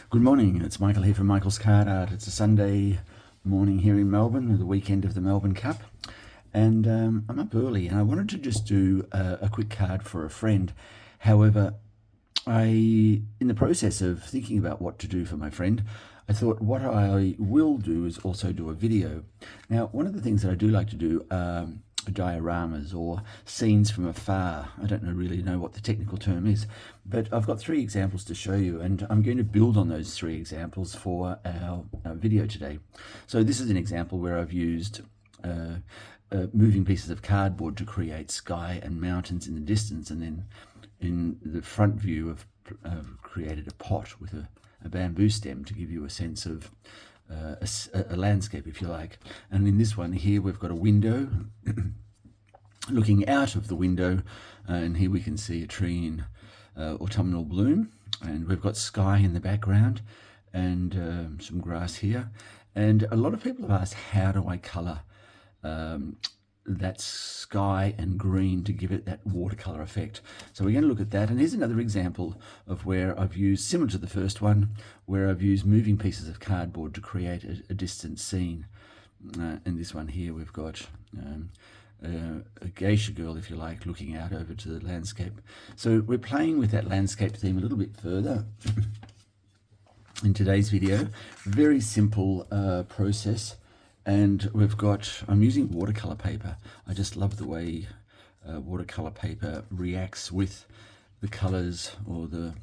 Good morning, it's Michael here from Michael's Card Art. It's a Sunday morning here in Melbourne, the weekend of the Melbourne Cup. And I'm up early and I wanted to just do a quick card for a friend. However, in the process of thinking about what to do for my friend, I thought what I will do is also do a video. Now, one of the things that I do like to do dioramas or scenes from afar. I don't really know what the technical term is, but I've got 3 examples to show you, and I'm going to build on those 3 examples for our video today. So this is an example where I've used moving pieces of cardboard to create sky and mountains in the distance, and then in the front view I've created a pot with a bamboo stem to give you a sense of a landscape, if you like. And in this one here we've got a window looking out of the window, and here we can see a tree in autumnal bloom, and we've got sky in the background and some grass here. And a lot of people have asked, how do I colour that sky and green to give it that watercolor effect? So we're going to look at that. And here's another example of where I've used, similar to the first one, where I've used moving pieces of cardboard to create a distant scene. And this one here we've got a geisha girl, if you like, looking out over to the landscape. So we're playing with that landscape theme a little bit further in today's video. Very simple process. And I'm using watercolor paper. I just love the way watercolor paper reacts with the colors, or the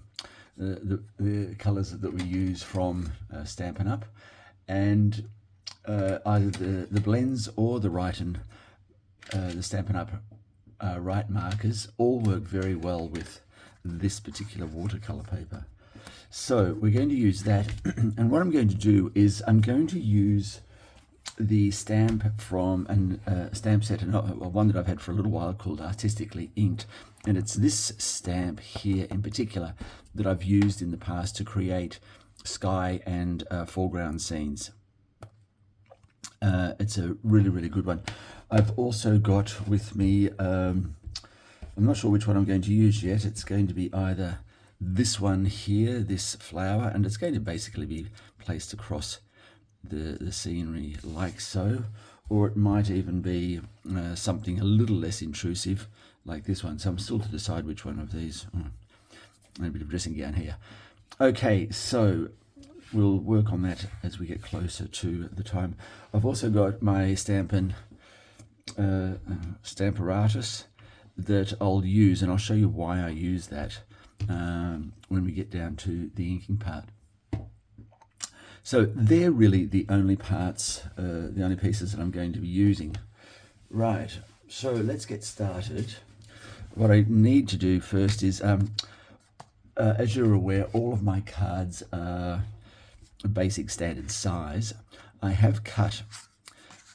colors that we use from Stampin' Up. And either the blends or the the Stampin' Up right markers all work very well with this particular watercolor paper. So we're going to use that. And what I'm going to do is I'm going to use the stamp from a stamp set, one that I've had for a little while, called Artistically Inked. And it's this stamp here in particular that I've used in the past to create sky and foreground scenes. It's a really, really good one. I've also got with me, I'm not sure which one I'm going to use yet. It's going to be either this one here, this flower, and it's going to basically be placed across the scenery like so, or it might even be something a little less intrusive like this one. So I'm still to decide which one of these. A bit of dressing gown here. Okay, so we'll work on that as we get closer to the time. I've also got my Stampin' Stamparatus that I'll use, and I'll show you why I use that when we get down to the inking part. So they're really the only parts, the only pieces that I'm going to be using. Right, so let's get started. What I need to do first is, as you're aware, all of my cards are a basic standard size. I have cut,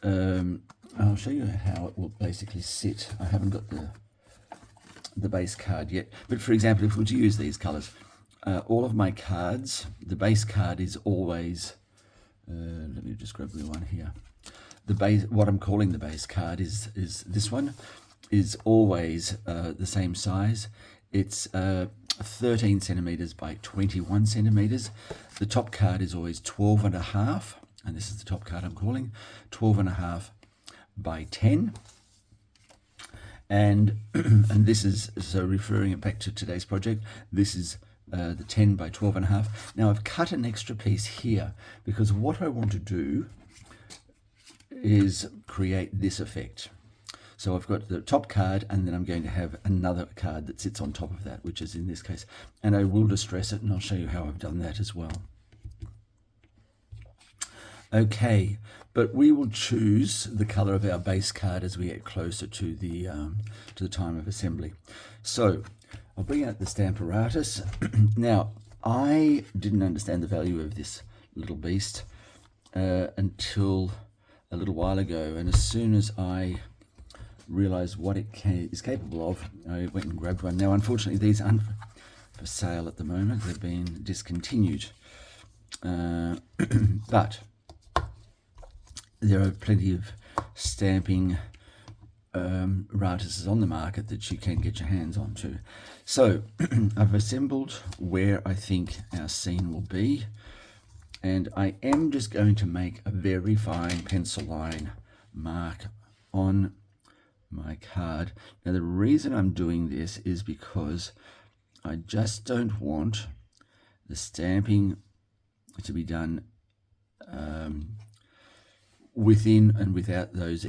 I'll show you how it will basically sit. I haven't got the base card yet, but for example, if we were to use these colors, all of my cards, the base card is always, let me just grab the one here. The base, what I'm calling the base card is this one, is always the same size. It's 13 centimeters by 21 centimeters. The top card is always 12.5, and this is the top card I'm calling, 12.5 by 10. And and this is, so referring it back to today's project, this is the 10 by 12.5. Now I've cut an extra piece here because what I want to do is create this effect. So I've got the top card, and then I'm going to have another card that sits on top of that, which is in this case. And I will distress it, and I'll show you how I've done that as well. Okay, but we will choose the color of our base card as we get closer to the time of assembly. So I'll bring out the Stamparatus. Now, I didn't understand the value of this little beast until a little while ago, and as soon as I realized what it is capable of, I went and grabbed one. Now, unfortunately, these aren't for sale at the moment. They've been discontinued. But there are plenty of stamping Ratas on the market that you can get your hands onto. So I've assembled where I think our scene will be, and I am just going to make a very fine pencil line mark on my card. Now the reason I'm doing this is because I just don't want the stamping to be done within and without those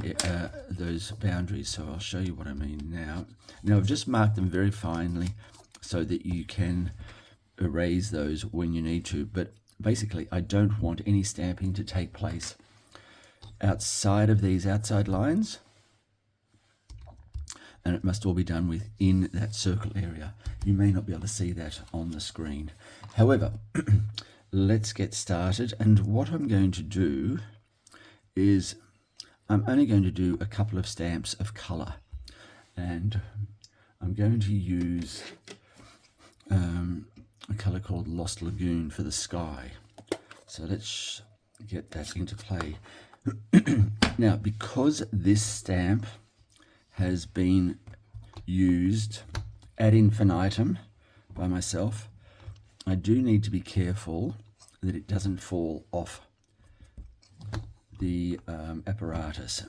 boundaries. So I'll show you what I mean now. Now I've just marked them very finely so that you can erase those when you need to, but basically I don't want any stamping to take place outside of these outside lines, and it must all be done within that circle area. You may not be able to see that on the screen. However, let's get started, and what I'm going to do is I'm only going to do a couple of stamps of color, and I'm going to use a color called Lost Lagoon for the sky. So let's get that into play. Now, because this stamp has been used ad infinitum by myself, I do need to be careful that it doesn't fall off the apparatus.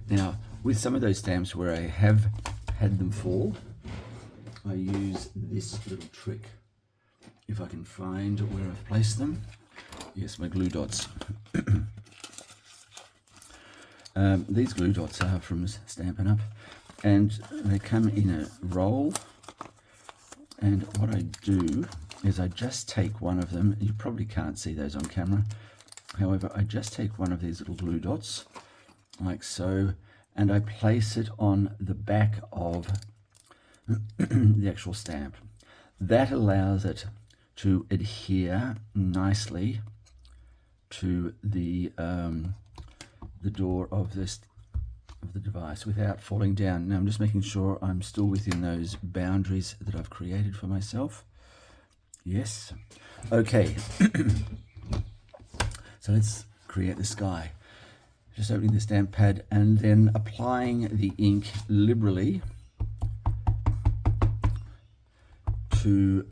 Now, with some of those stamps where I have had them fall, I use this little trick. If I can find where I've placed them. Yes, my glue dots. These glue dots are from Stampin' Up, and they come in a roll, and what I do is I just take one of them. You probably can't see those on camera. However, I just take one of these little glue dots, like so, and I place it on the back of the actual stamp. That allows it to adhere nicely to the door of the device without falling down. Now I'm just making sure I'm still within those boundaries that I've created for myself. Yes. Okay. So let's create the sky. Just opening the stamp pad and then applying the ink liberally to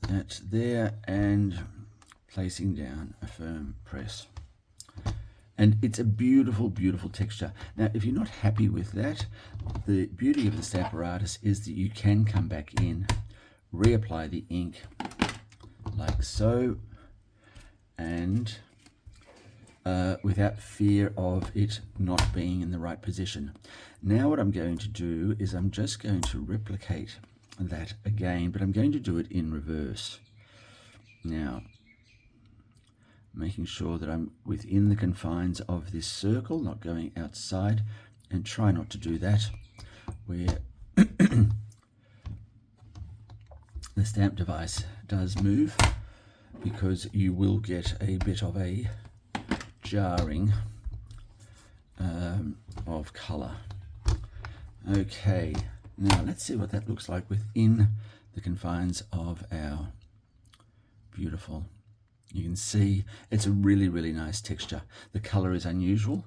that there and placing down a firm press. And it's a beautiful, beautiful texture. Now, if you're not happy with that, the beauty of the Stamparatus is that you can come back in, reapply the ink like so, and without fear of it not being in the right position. Now what I'm going to do is I'm just going to replicate that again, but I'm going to do it in reverse. Now, making sure that I'm within the confines of this circle, not going outside, and try not to do that where the stamp device does move, because you will get a bit of a jarring of color. Okay, now let's see what that looks like within the confines of our beautiful. You can see it's a really, really nice texture. The color is unusual.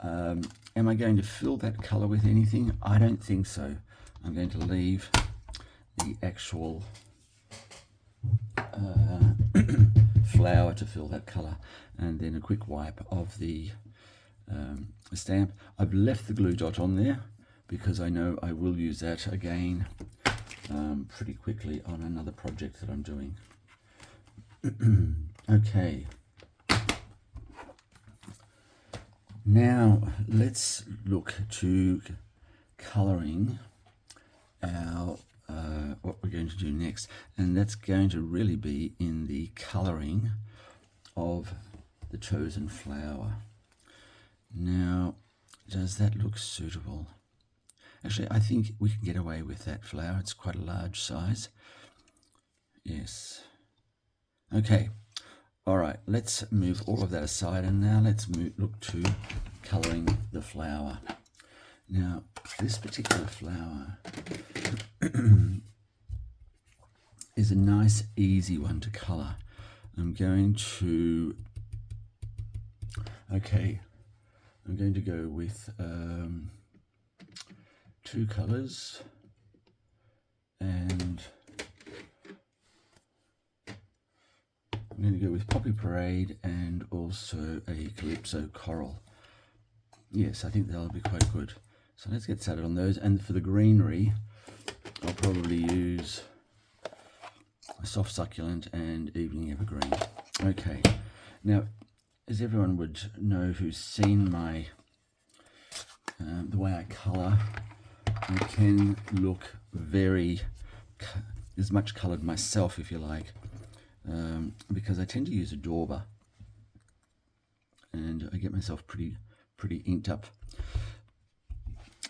Am I going to fill that color with anything? I don't think so. I'm going to leave the actual flower to fill that color, and then a quick wipe of the stamp. I've left the glue dot on there because I know I will use that again pretty quickly on another project that I'm doing. Okay, now let's look to coloring our what we're going to do next, and that's going to really be in the coloring of the chosen flower. Now, does that look suitable? Actually, I think we can get away with that flower. It's quite a large size. Yes. Okay. All right, let's move all of that aside, and now let's look to coloring the flower. Now, this particular flower is a nice, easy one to color. I'm going to, okay, I'm going to go with 2 colours, and I'm going to go with Poppy Parade and also a Calypso Coral. Yes, I think that'll be quite good. So let's get started on those. And for the greenery, I'll probably use a Soft Succulent and Evening Evergreen. Okay, now as everyone would know who's seen my the way I colour, I can look very as much coloured myself, if you like, because I tend to use a dauber and I get myself pretty inked up.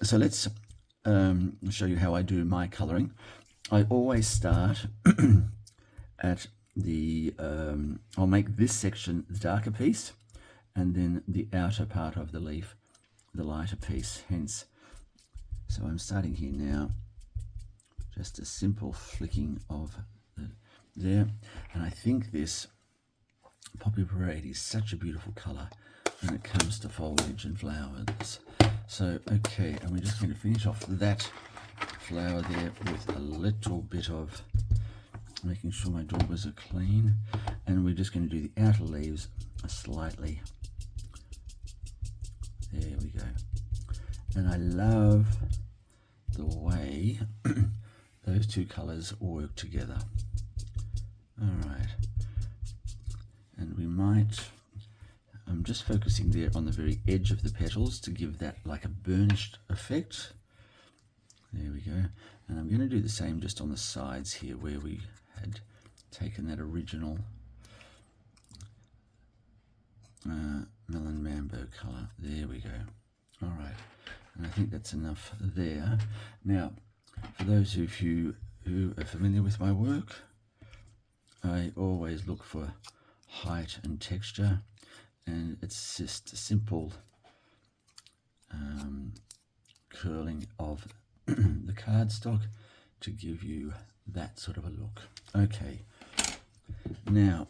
So let's show you how I do my colouring. I always start at the, I'll make this section the darker piece and then the outer part of the leaf the lighter piece, hence. So I'm starting here now, just a simple flicking of there. And I think this Poppy Parade is such a beautiful colour when it comes to foliage and flowers. So, okay, and we're just going to finish off that flower there with a little bit of making sure my daubers are clean, and we're just going to do the outer leaves slightly. There we go. And I love the way those 2 colours work together. All right, and we might, I'm just focusing there on the very edge of the petals to give that like a burnished effect. There we go. And I'm going to do the same just on the sides here where we had taken that original Melon Mambo colour. There we go. All right, and I think that's enough there. Now, for those of you who are familiar with my work, I always look for height and texture, and it's just a simple curling of the cardstock to give you that sort of a look. Okay, now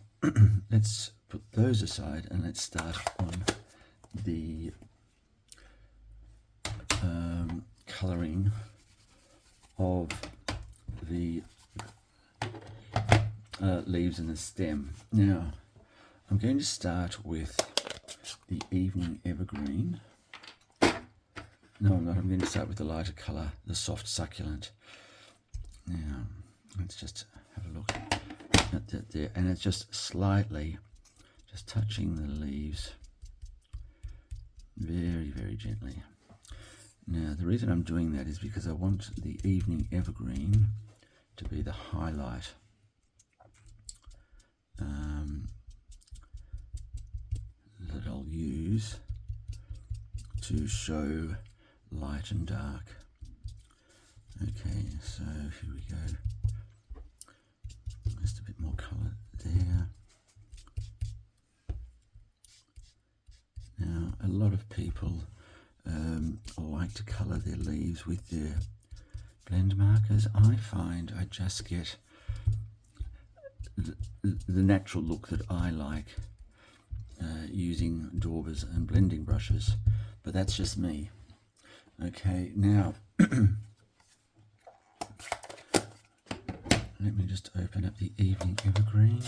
let's put those aside and let's start on the colouring of the leaves and the stem. Now I'm going to start with the Evening Evergreen. No, I'm not. I'm going to start with the lighter colour, the Soft Succulent. Now, let's just have a look at that there. And it's just slightly, just touching the leaves very, very gently. Now, the reason I'm doing that is because I want the Evening Evergreen to be the highlight. That I'll use to show light and dark. Okay, so here we go. Just a bit more colour there. Now, a lot of people like to colour their leaves with their blend markers. I find I just get the natural look that I like using daubers and blending brushes, but that's just me. Okay, now let me just open up the Evening Evergreen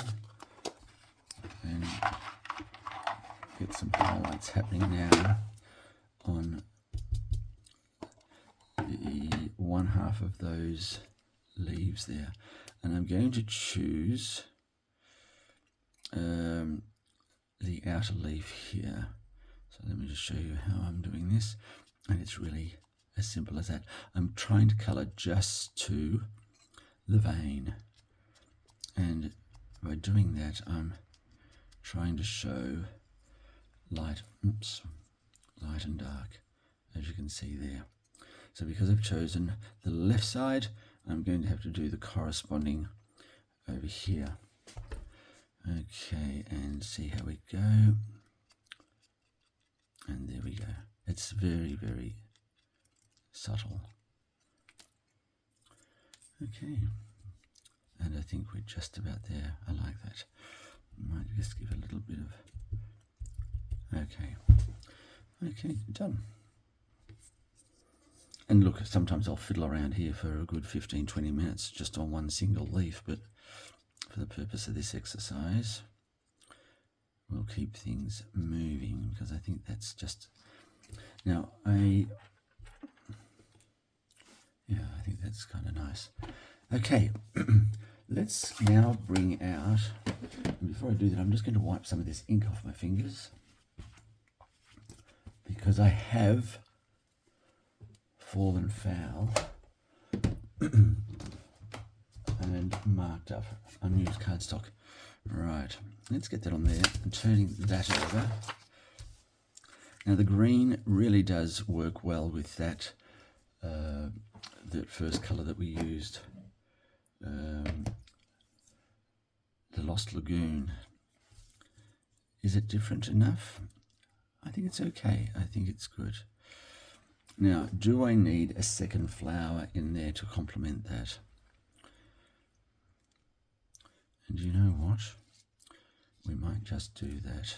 and get some highlights happening now on the one half of those leaves there. And I'm going to choose the outer leaf here. So let me just show you how I'm doing this. And it's really as simple as that. I'm trying to colour just to the vein. And by doing that, I'm trying to show light and dark, as you can see there. So because I've chosen the left side, I'm going to have to do the corresponding over here. Okay, and see how we go. And there we go. It's very, very subtle. Okay, and I think we're just about there. I like that. Might just give a little bit of... Okay, Okay, done. And look, sometimes I'll fiddle around here for a good 15-20 minutes just on one single leaf, but for the purpose of this exercise, we'll keep things moving because I think that's just... Now, I think that's kind of nice. Okay, let's now bring out, and before I do that, I'm just going to wipe some of this ink off my fingers because I have fallen foul and marked up unused cardstock. Right, let's get that on there and turning that over. Now the green really does work well with that that first colour that we used, the Lost Lagoon. Is it different enough? I think it's okay. I think it's good. Now, do I need a second flower in there to complement that? And you know what? We might just do that,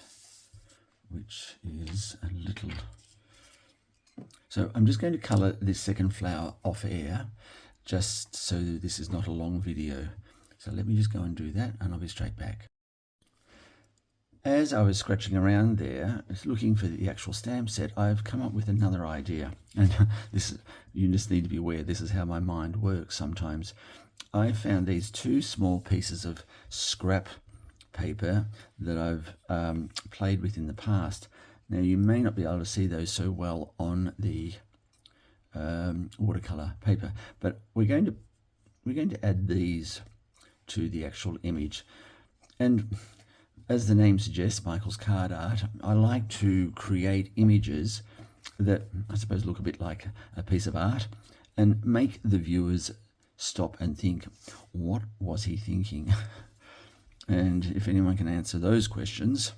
which is a little... So I'm just going to colour this second flower off air, just so this is not a long video. So let me just go and do that, and I'll be straight back. As I was scratching around there, looking for the actual stamp set, I've come up with another idea. And this, you just need to be aware, this is how my mind works sometimes. I found these two small pieces of scrap paper that I've played with in the past. Now, you may not be able to see those so well on the watercolor paper, but we're going to add these to the actual image. And as the name suggests, Michael's Card Art, I like to create images that I suppose look a bit like a piece of art and make the viewers stop and think, what was he thinking? And if anyone can answer those questions,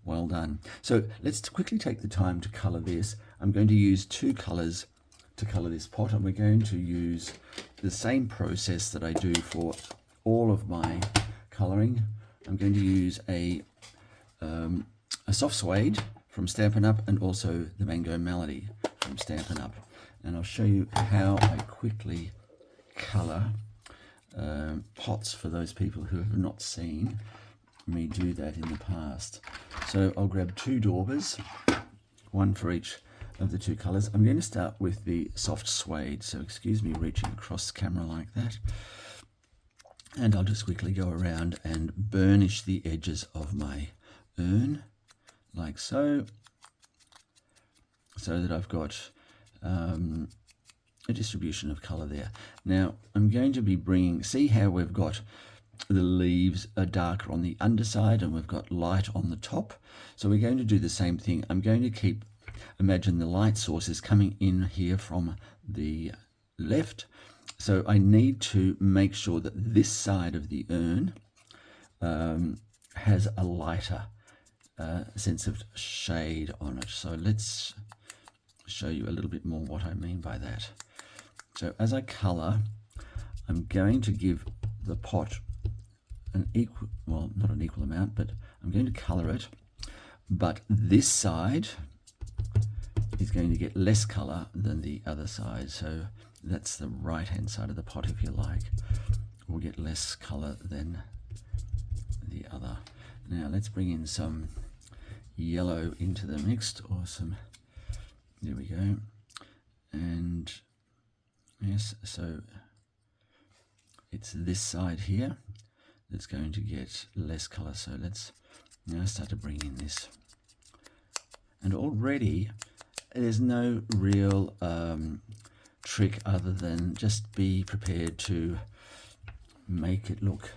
well done. So let's quickly take the time to colour this. I'm going to use two colours to colour this pot, and we're going to use the same process that I do for all of my colouring. I'm going to use a soft suede from Stampin' Up! And also the Mango Melody from Stampin' Up! And I'll show you how I quickly colour pots for those people who have not seen me do that in the past. So I'll grab two daubers, one for each of the two colours. I'm going to start with the soft suede, so excuse me reaching across the camera like that. And I'll just quickly go around and burnish the edges of my urn, like so, so that I've got a distribution of colour there. Now, I'm going to be bringing, see how we've got the leaves are darker on the underside and we've got light on the top. So we're going to do the same thing. I'm going to imagine the light source is coming in here from the left. So I need to make sure that this side of the urn has a lighter sense of shade on it. So let's show you a little bit more what I mean by that. So as I colour, I'm going to give the pot an equal, well, not an equal amount, but I'm going to colour it. But this side is going to get less colour than the other side. So that's the right-hand side of the pot, if you like, will get less colour than the other. Now let's bring in some yellow into the mix, or some, there we go. And yes, so it's this side here that's going to get less colour. So let's now start to bring in this. And already there's no real trick other than just be prepared to make it look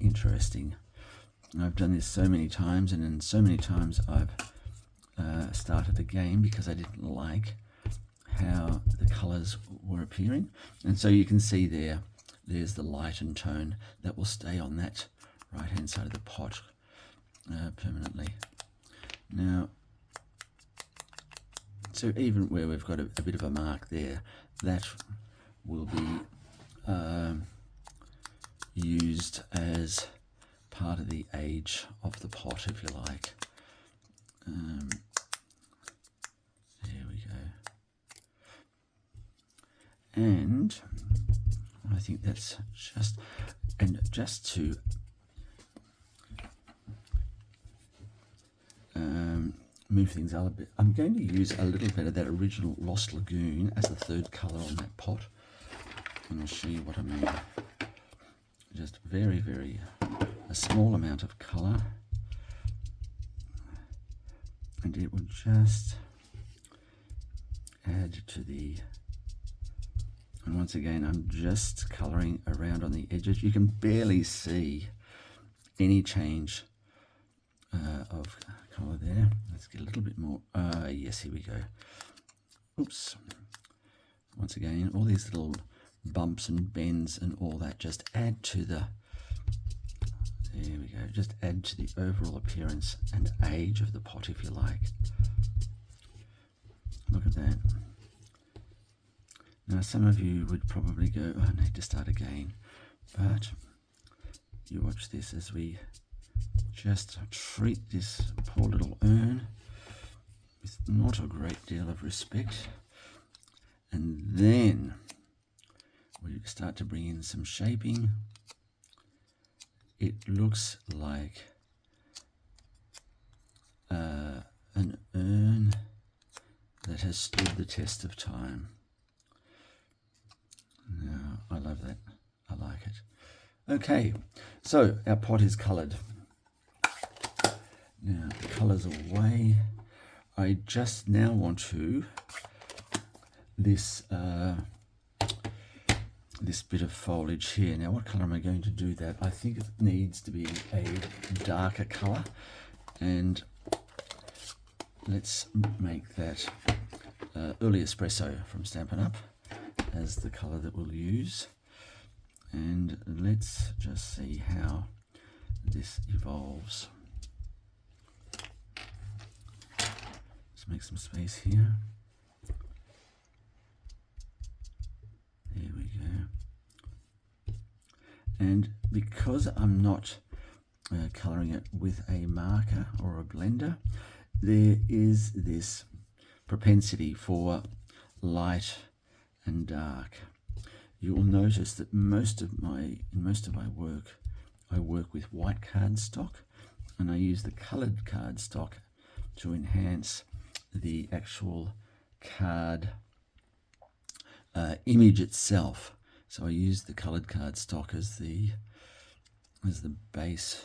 interesting. I've done this so many times, and in so many times I've started a game because I didn't like how the colors were appearing. And so you can see there's the lightened tone that will stay on that right hand side of the pot permanently. Now, so even where we've got a bit of a mark there, that will be used as part of the age of the pot, if you like. There we go. And I think that's just to move things up a bit, I'm going to use a little bit of that original Lost Lagoon as the third colour on that pot, and I'll show you what I mean. Just a small amount of colour, and it will just add to the, and once again I'm just colouring around on the edges. You can barely see any change of colour there. Let's get a little bit more. Yes, here we go. Oops. Once again, all these little bumps and bends and all that just add to the, there we go, just add to the overall appearance and age of the pot, if you like. Look at that. Now some of you would probably go, oh, I need to start again, but you watch this as we just treat this poor little urn with not a great deal of respect, and then we start to bring in some shaping. It looks like an urn that has stood the test of time. Now, I love that. I like it. Okay, so our pot is coloured. Now, the colours away. I just now want to, this bit of foliage here. Now, what colour am I going to do that? I think it needs to be a darker colour, and let's make that early espresso from Stampin' Up as the colour that we'll use, and let's just see how this evolves. Let's make some space here. There we go. And because I'm not colouring it with a marker or a blender, there is this propensity for light and dark. You will notice that in most of my work, I work with white cardstock, and I use the coloured cardstock to enhance the actual card image itself. So I use the coloured cardstock as the base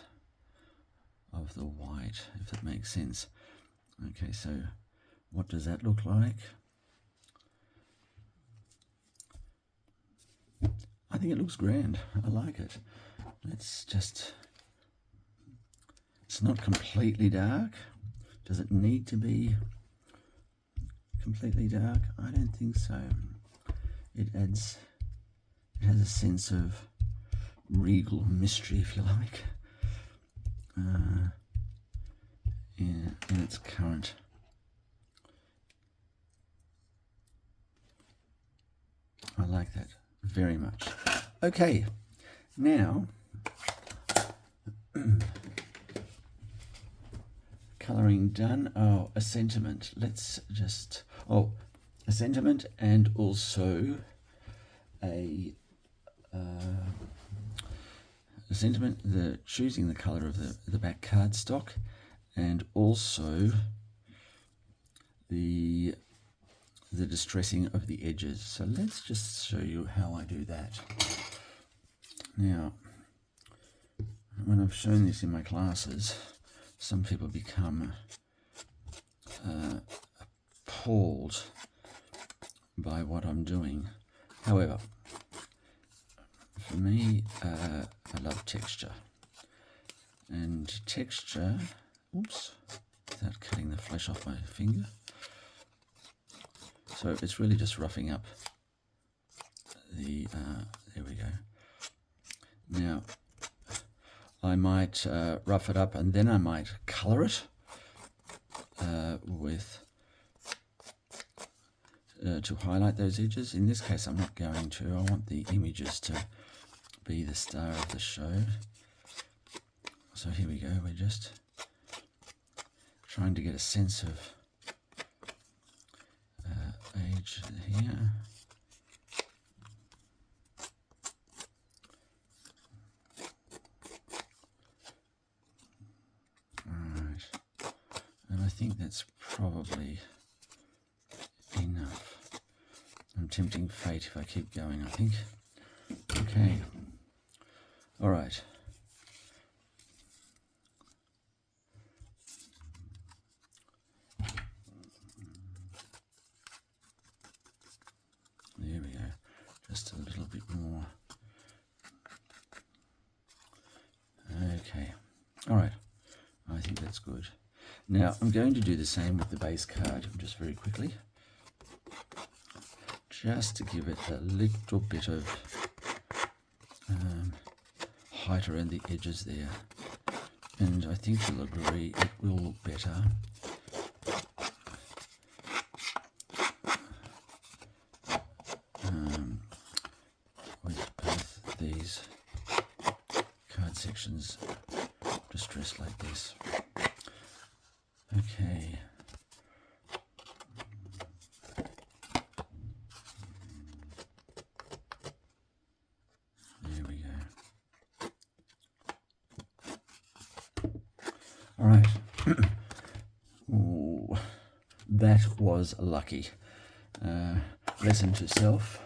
of the white, if that makes sense. Okay, so what does that look like? I think it looks grand. I like it. Let's just, it's not completely dark. Does it need to be completely dark? I don't think so. It has a sense of regal mystery, if you like, in its current. I like that very much. Okay, now colouring done. Oh, a sentiment. Let's just, a sentiment, and also a sentiment, choosing the colour of the back cardstock, and also the distressing of the edges. So let's just show you how I do that. Now, when I've shown this in my classes, some people become appalled by what I'm doing. However, for me, I love texture. And texture, oops, without cutting the flesh off my finger. So it's really just roughing up the, there we go. Now, I might rough it up, and then I might colour it with, to highlight those edges. In this case, I'm not going to. I want the images to be the star of the show. So here we go, we're just trying to get a sense of age here. Alright, and I think that's probably enough. I'm tempting fate if I keep going, I think. Okay, alright. There we go, just a little bit more. Okay, alright, I think that's good. Now I'm going to do the same with the base card, just very quickly, just to give it a little bit of height around the edges there, and I think you'll agree it will look better with both these card sections distressed like this. Okay. There we go. All right. Ooh, that was lucky. Lesson to self.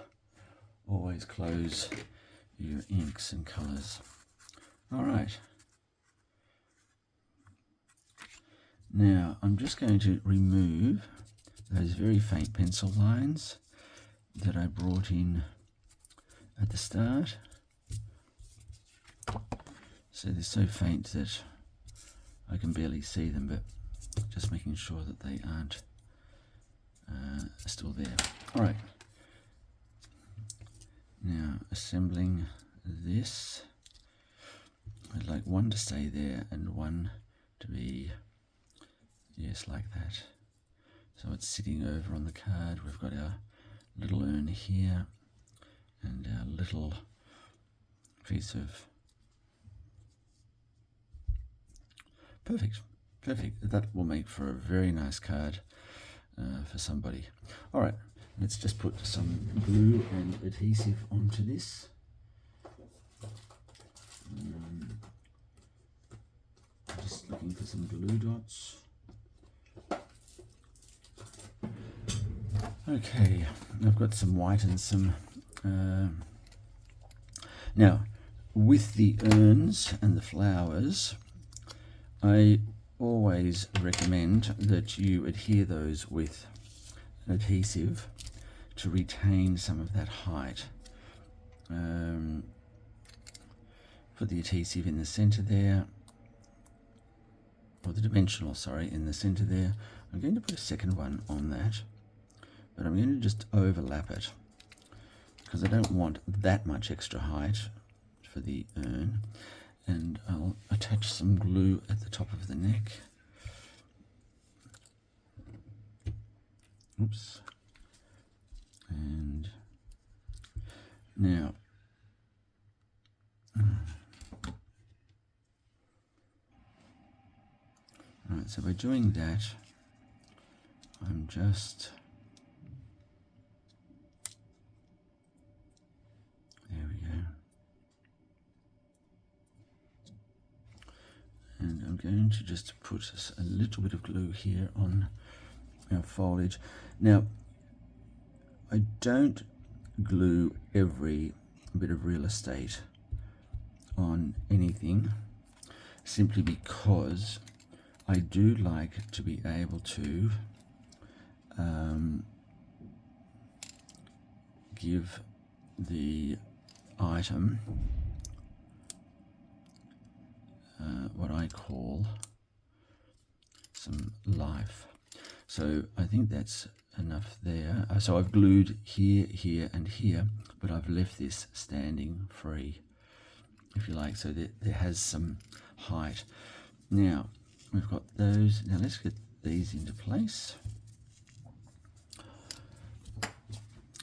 Always close your inks and colours. All right. Now I'm just going to remove those very faint pencil lines that I brought in at the start. So they're so faint that I can barely see them, but just making sure that they aren't still there. All right. Now assembling this, I'd like one to stay there and one to be, yes, like that. So it's sitting over on the card. We've got our little urn here and our little piece of, perfect. That will make for a very nice card for somebody. All right, let's just put some glue and adhesive onto this. Just looking for some glue dots. Okay, I've got some white and some... Now, with the urns and the flowers, I always recommend that you adhere those with adhesive to retain some of that height. Put the adhesive in the center there, or the dimensional, sorry, in the center there. I'm going to put a second one on that, but I'm going to just overlap it because I don't want that much extra height for the urn. And I'll attach some glue at the top of the neck. Oops. And now, right, so by doing that, I'm just, there we go. And I'm going to just put a little bit of glue here on our foliage. Now, I don't glue every bit of real estate on anything, simply because I do like to be able to give the item what I call some life. So I think that's enough there. So I've glued here, here and here, but I've left this standing free, if you like, so that there has some height. Now we've got those. Now let's get these into place.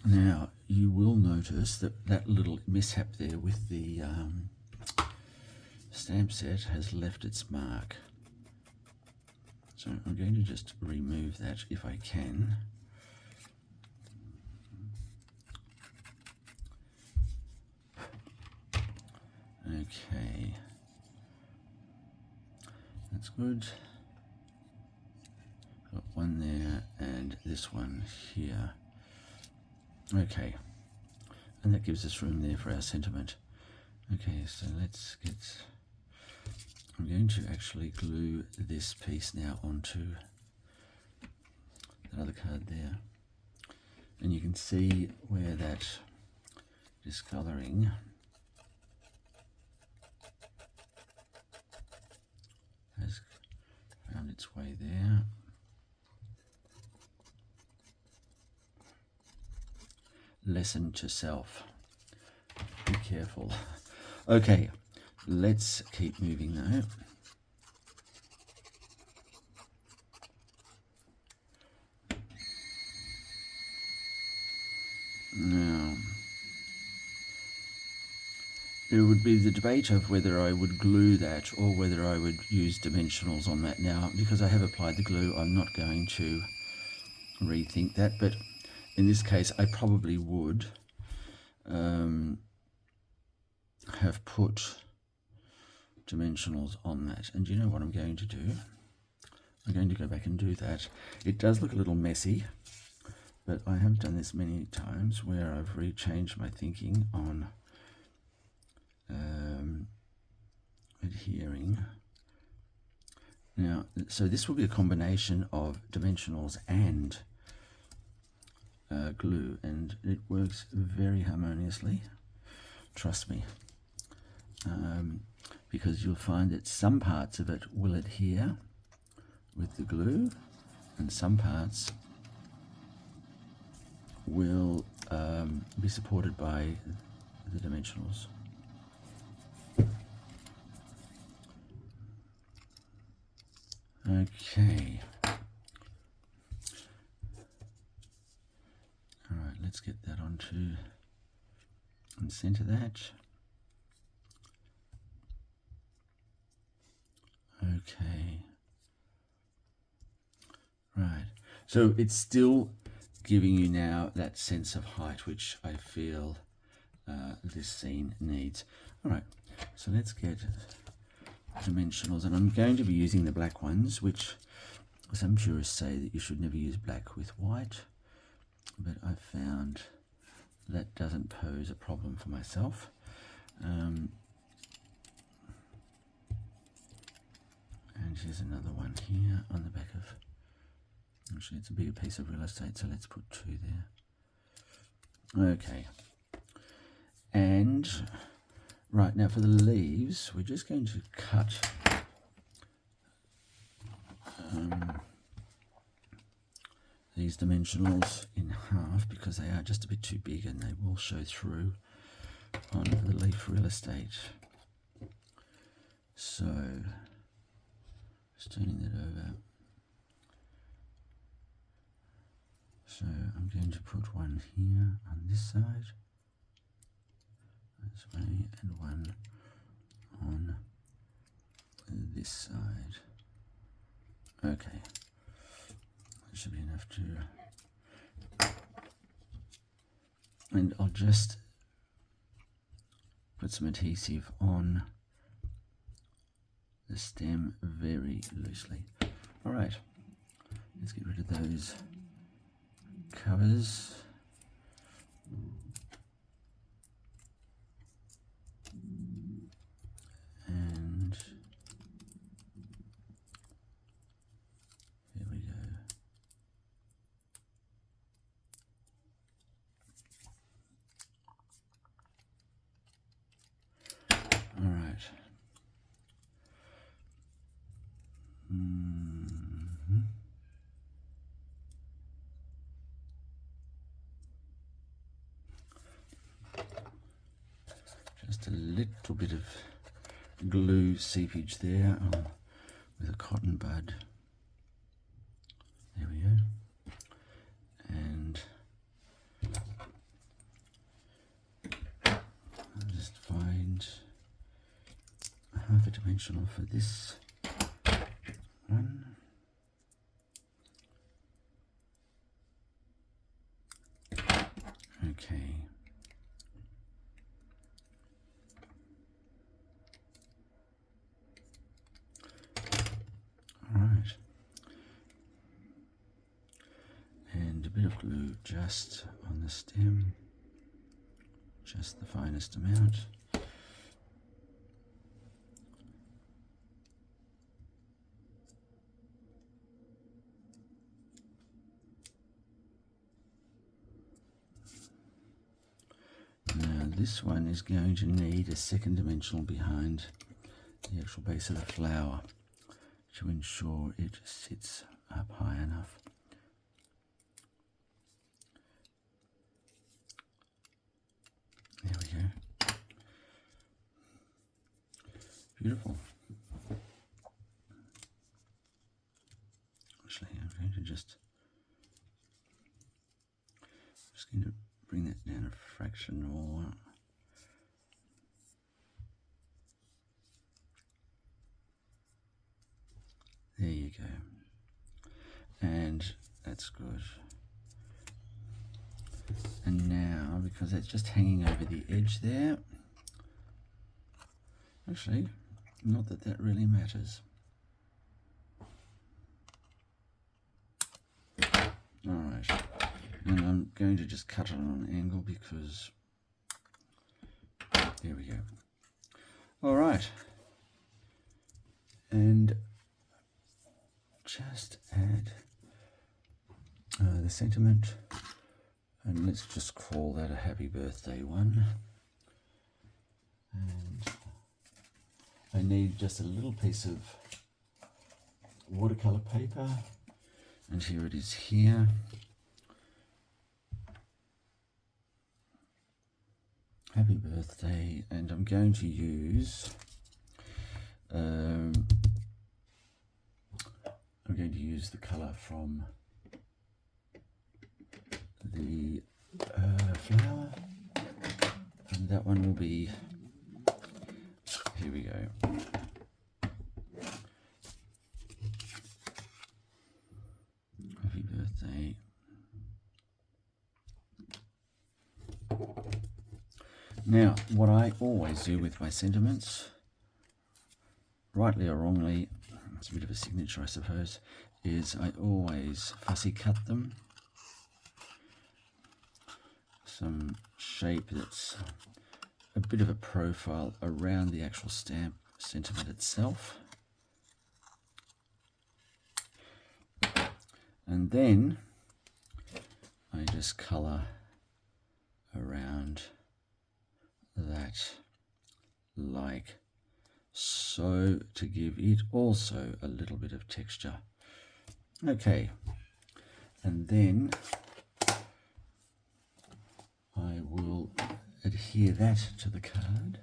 Now you will notice that little mishap there with the stamp set has left its mark. So I'm going to just remove that if I can. Okay, that's good. Got one there and this one here. Okay, and that gives us room there for our sentiment. Okay, so let's get, I'm going to actually glue this piece now onto that other card there. And you can see where that discoloring has found its way there. Lesson to self. Be careful. Okay, let's keep moving though. Now, there would be the debate of whether I would glue that or whether I would use dimensionals on that. Now, because I have applied the glue, I'm not going to rethink that, but in this case, I probably would have put dimensionals on that. And you know what I'm going to do? I'm going to go back and do that. It does look a little messy, but I have done this many times where I've rechanged my thinking on adhering. Now, so this will be a combination of dimensionals and glue, and it works very harmoniously, trust me, because you'll find that some parts of it will adhere with the glue and some parts will be supported by the dimensionals. Okay. All right, let's get that onto and center that. Okay. Right. So it's still giving you now that sense of height, which I feel this scene needs. All right. So let's get dimensionals, and I'm going to be using the black ones, which some purists say that you should never use black with white, but I've found that doesn't pose a problem for myself. And here's another one here on the back of, actually it's a bigger piece of real estate, so let's put two there. Okay. And right, now for the leaves, we're just going to cut these dimensionals in half because they are just a bit too big and they will show through on the leaf real estate. So, just turning that over. So I'm going to put one here on this side, this way, and one on this side. Okay, that should be enough to, and I'll just put some adhesive on the stem very loosely. All right, let's get rid of those covers. And here we go. All right. Just a little bit of glue seepage there with a cotton bud. There we go. And I'll just find half a dimensional for this one. Okay. All right. And a bit of glue just on the stem, just the finest amount. Now this one is going to need a second dimensional behind the actual base of the flower to ensure it sits up high enough. There we go. Beautiful. Actually, I'm going to just going to bring that down a fraction more. There you go. And that's good. And now, because that's just hanging over the edge there, actually, not that that really matters. All right. And I'm going to just cut it on an angle because there we go. All right. And just add the sentiment, and let's just call that a happy birthday one. And I need just a little piece of watercolor paper, and here it is here. Happy birthday, and I'm going to use the color from the flower, and that one will be, here we go. Happy birthday. Now, what I always do with my sentiments, rightly or wrongly, it's a bit of a signature I suppose, is I always fussy cut them. Some shape that's a bit of a profile around the actual stamp sentiment itself. And then I just colour around that like so, to give it also a little bit of texture. Okay, and then I will adhere that to the card.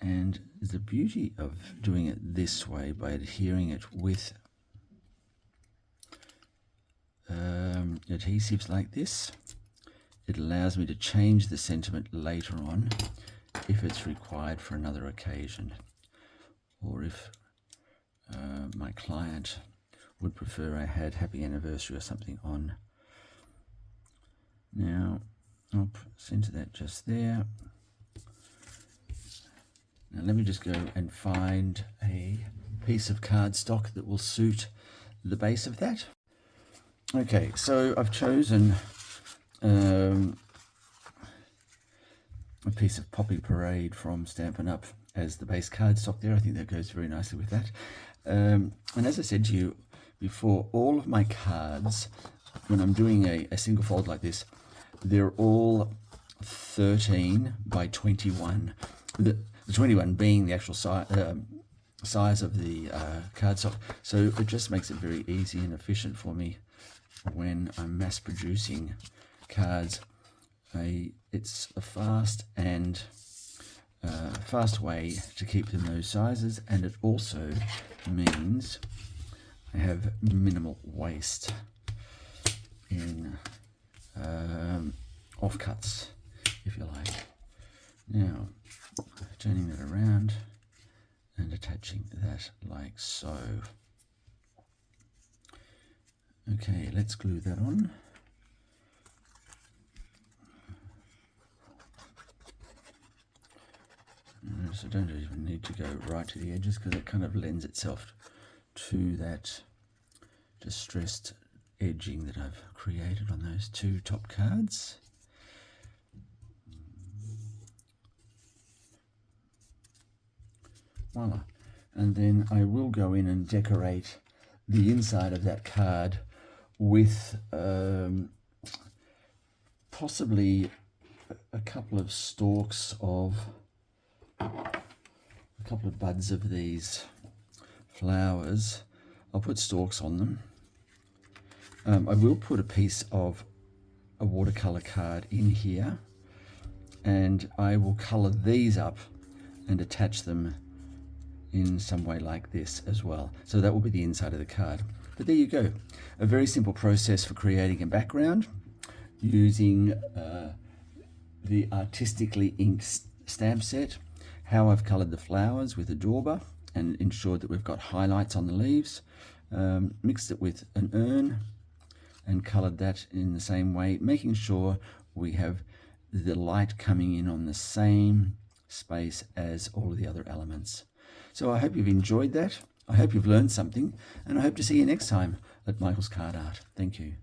And the beauty of doing it this way, by adhering it with adhesives like this, it allows me to change the sentiment later on if it's required for another occasion, or if my client would prefer I had happy anniversary or something on. Now I'll center that just there. Now let me just go and find a piece of cardstock that will suit the base of that. Okay, so I've chosen a piece of Poppy Parade from Stampin' Up! As the base cardstock there. I think that goes very nicely with that. And as I said to you before, all of my cards, when I'm doing a single fold like this, they're all 13 by 21. The 21 being the actual size of the cardstock. So it just makes it very easy and efficient for me when I'm mass producing cards. It's a fast way to keep them those sizes, and it also means I have minimal waste in offcuts, if you like. Now, turning that around and attaching that like so. Okay, let's glue that on. So don't even need to go right to the edges because it kind of lends itself to that distressed edging that I've created on those two top cards. Voila. And then I will go in and decorate the inside of that card with possibly a couple of stalks of a couple of buds of these flowers. I'll put stalks on them. I will put a piece of a watercolor card in here, and I will color these up and attach them in some way like this as well. So that will be the inside of the card. But there you go. A very simple process for creating a background using the artistically inked stamp set, how I've colored the flowers with a dauber and ensured that we've got highlights on the leaves, mixed it with an urn and colored that in the same way, making sure we have the light coming in on the same space as all of the other elements. So I hope you've enjoyed that. I hope you've learned something, and I hope to see you next time at Michael's Card Art. Thank you.